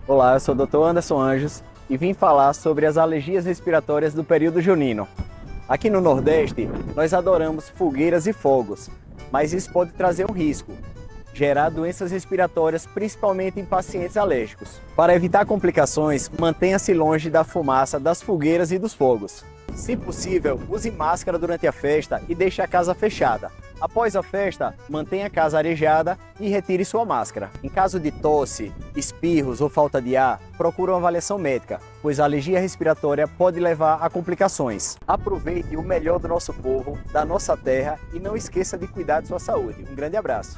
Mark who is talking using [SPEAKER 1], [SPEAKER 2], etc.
[SPEAKER 1] Olá, eu sou o Dr. Anderson Anjos e vim falar sobre as alergias respiratórias do período junino. Aqui no Nordeste, nós adoramos fogueiras e fogos, mas isso pode trazer um risco, gerar doenças respiratórias, principalmente em pacientes alérgicos. Para evitar complicações, mantenha-se longe da fumaça das fogueiras e dos fogos. Se possível, use máscara durante a festa e deixe a casa fechada. Após a festa, mantenha a casa arejada e retire sua máscara. Em caso de tosse, espirros ou falta de ar, procure uma avaliação médica, pois a alergia respiratória pode levar a complicações. Aproveite o melhor do nosso povo, da nossa terra e não esqueça de cuidar de sua saúde. Um grande abraço!